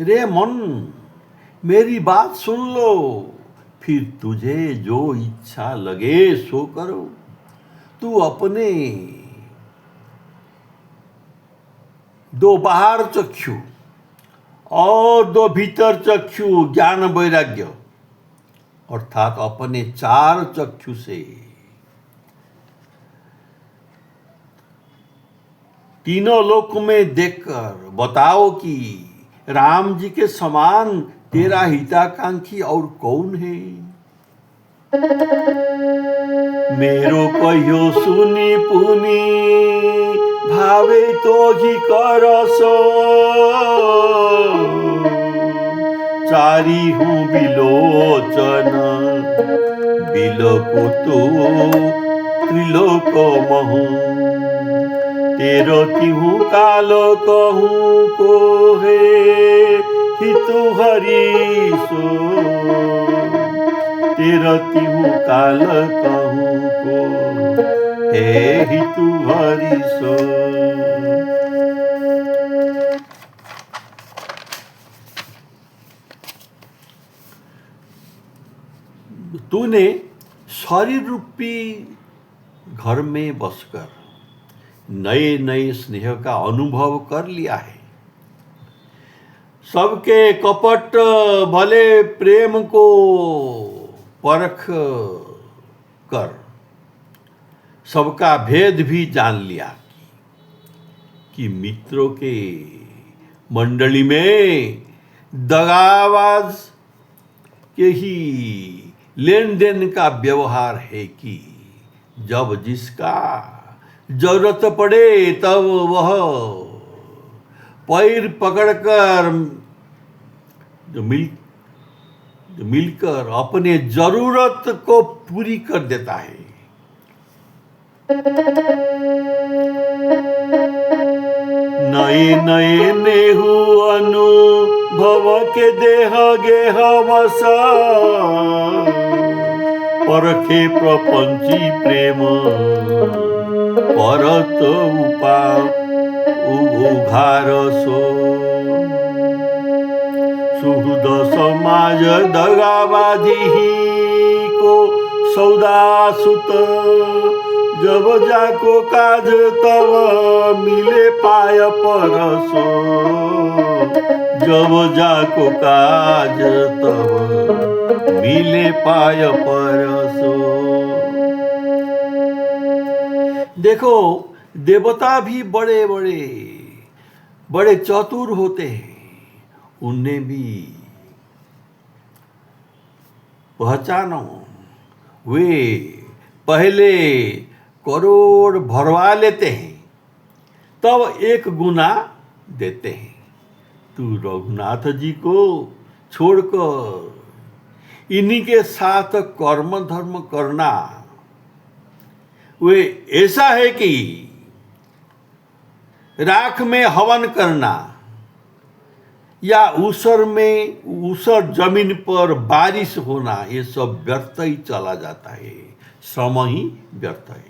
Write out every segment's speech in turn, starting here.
रे मन, मेरी बात सुन लो, फिर तुझे जो इच्छा लगे सो करो। तू अपने दो बाहर चक्षु और दो भीतर चक्षु ज्ञान वैराग्य अर्थात अपने चार चक्षु से तीनों लोक में देखकर बताओ कि राम जी के समान तेरा हिताकांक्षी और कौन है। मेरो कहियो सुनी पुनी भावे तो ही करसो, चारी हूँ बिलोचन बिलको तो त्रिलोक महू, तेरो तिहु काल कहूँ को है हितु हरीसो, तेरो तिहु काल कहूँ को है हितु हरीसो। तूने शरीर रूपी घर में बसकर नए नए स्नेह का अनुभव कर लिया है। सबके कपट भले प्रेम को परख कर सबका भेद भी जान लिया कि मित्रों के मंडली में दगाबाज के ही लेन देन का व्यवहार है कि जब जिसका जरूरत पड़े तब वह पैर पकड़कर मिलकर अपने जरूरत को पूरी कर देता है। नए नए नेहु अनुभव के देह गेह वसा, परखे प्रपंची प्रेम परत उघारसो, सुहृद समाज दगाबाजी को सौदा सुत, जब जाको काज तब मिले पाय परसो, जब जाको काज तब मिले पाय परसो। देखो, देवता भी बड़े बड़े बड़े चतुर होते हैं, उन्हें भी पहचानो। वे पहले करोड़ भरवा लेते हैं तब एक गुना देते हैं। तू रघुनाथ जी को छोड़कर इन्हीं के साथ कर्म धर्म करना। वे ऐसा है कि राख में हवन करना या ऊसर जमीन पर बारिश होना, ये सब व्यर्थ ही चला जाता है, श्रम ही व्यर्थ है।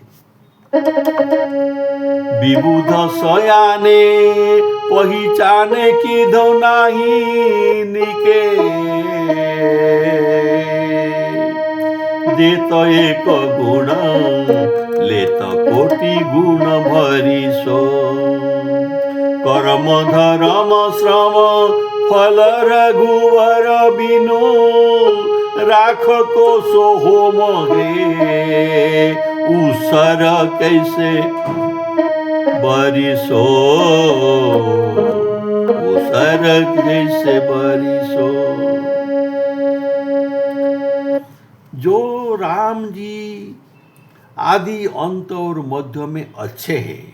विबुध सयाने पहिचाने की धौनाही निके, देत एक गुण लेत कोटि गुण भरिसो, कर्म धर्म श्रम फल रघुवर बिनु, राख को सो होम हे उसर कैसे बरिसो, उसर कैसे बरिसो। जो राम जी आदि अंत और मध्य में अच्छे हैं,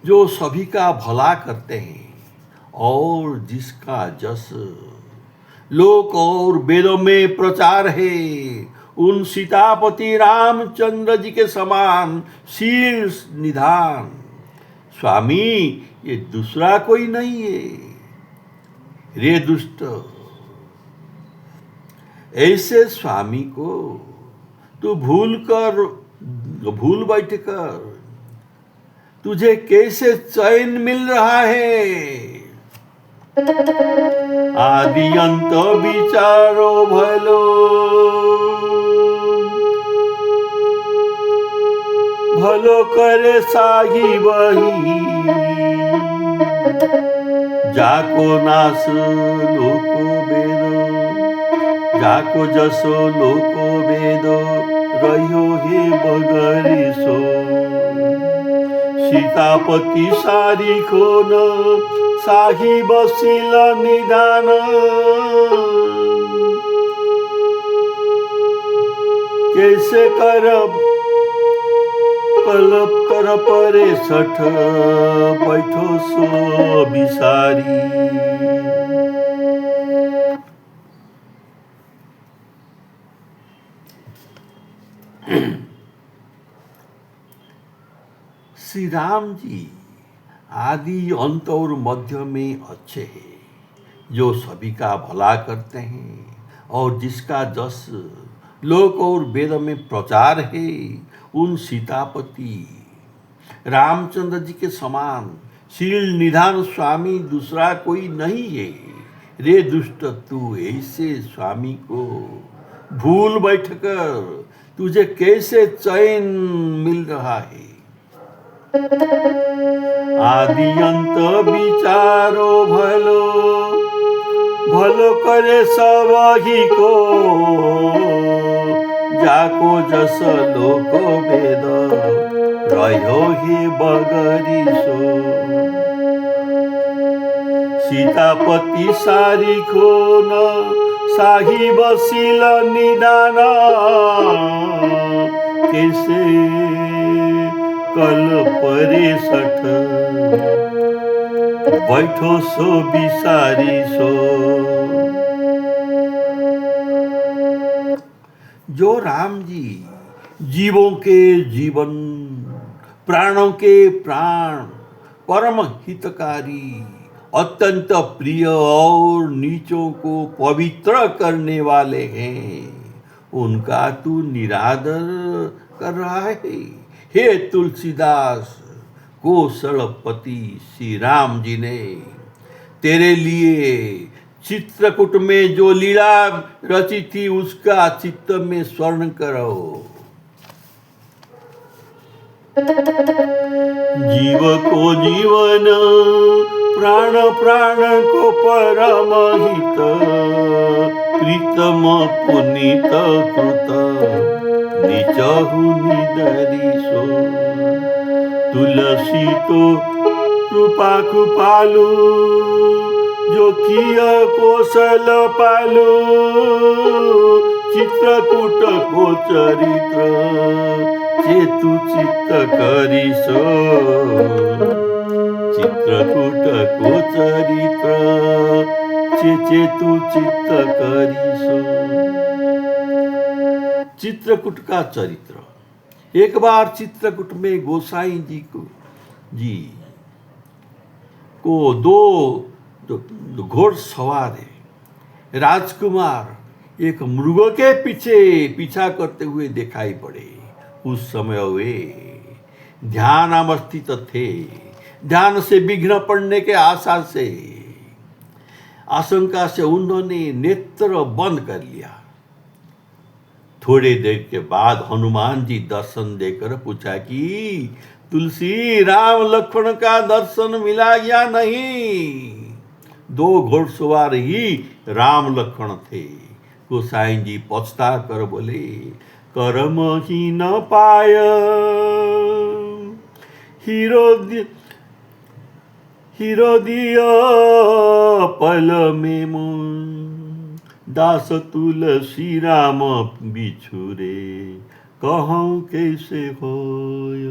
जो सभी का भला करते हैं और जिसका जस लोक और वेदों में प्रचार है, उन सीतापति रामचंद्र जी के समान शीर्ष निधान स्वामी ये दूसरा कोई नहीं है। रे दुष्ट, ऐसे स्वामी को तू भूल बैठ कर तुझे कैसे चैन मिल रहा है। आदि अंत विचारो भलो भलो करे साही वही जाको नास लोको वेद जाको जसो लोको वेद रह्यो हे बगरी सो सीतापति सारीखो न साही बसिल निधान कैसे करब कल्प कर परे सठ बैठो सो बिसारी। श्री राम जी आदि अंत और मध्य में अच्छे हैं जो सभी का भला करते हैं और जिसका जस लोक और वेद में प्रचार है उन सीतापति रामचंद्र जी के समान शील निधान स्वामी दूसरा कोई नहीं है। रे दुष्ट तू ऐसे स्वामी को भूल बैठकर तुझे कैसे चैन मिल रहा है। आदि अंत विचारो भलो भलो करे सबही को जाको जस लोको वेद रह्यो ही बगरी सो सीतापति सारीखो न साही बसिल निदान कैसे कल परे सठ बैठो सो बिसारी सो। जो राम जी जीवों के जीवन प्राणों के प्राण परम हितकारी अत्यंत प्रिय और नीचों को पवित्र करने वाले हैं उनका तू निरादर कर रहा है। हे तुलसीदास कौशलपति श्री राम जी ने तेरे लिए चित्रकूट में जो लीला रची थी उसका चित्त में स्वर्ण करो। जीव को जीवन प्राण प्राण को परम हित प्रीतम पुनीत कृत निचहु निदरी सो तुलसी तो कृपा कृपालु जो किया कौशल पालु चित्रकूट को चरित्र चेतु चित्त करिसो चित्रकूट को चरित्र चेतु चित्त करिसो। चित्रकूट का चरित्र। एक बार चित्रकूट में गोसाई जी को दो घोड़सवार राजकुमार एक मृग के पीछा करते हुए दिखाई पड़े। उस समय वे ध्यान अवस्थित थे। ध्यान से विघ्न पड़ने के आशंका से उन्होंने नेत्र बंद कर लिया। थोड़ी देर के बाद हनुमान जी दर्शन देकर पूछा कि तुलसी राम लक्ष्मण का दर्शन मिला या नहीं। दो घोड़सवार ही राम लक्ष्मण थे। गोसाई जी पछता कर बोले कर्म ही न पाय हीरो दिया पल में मुन दास तुलसी राम बिछुरे कहूँ कैसे होय।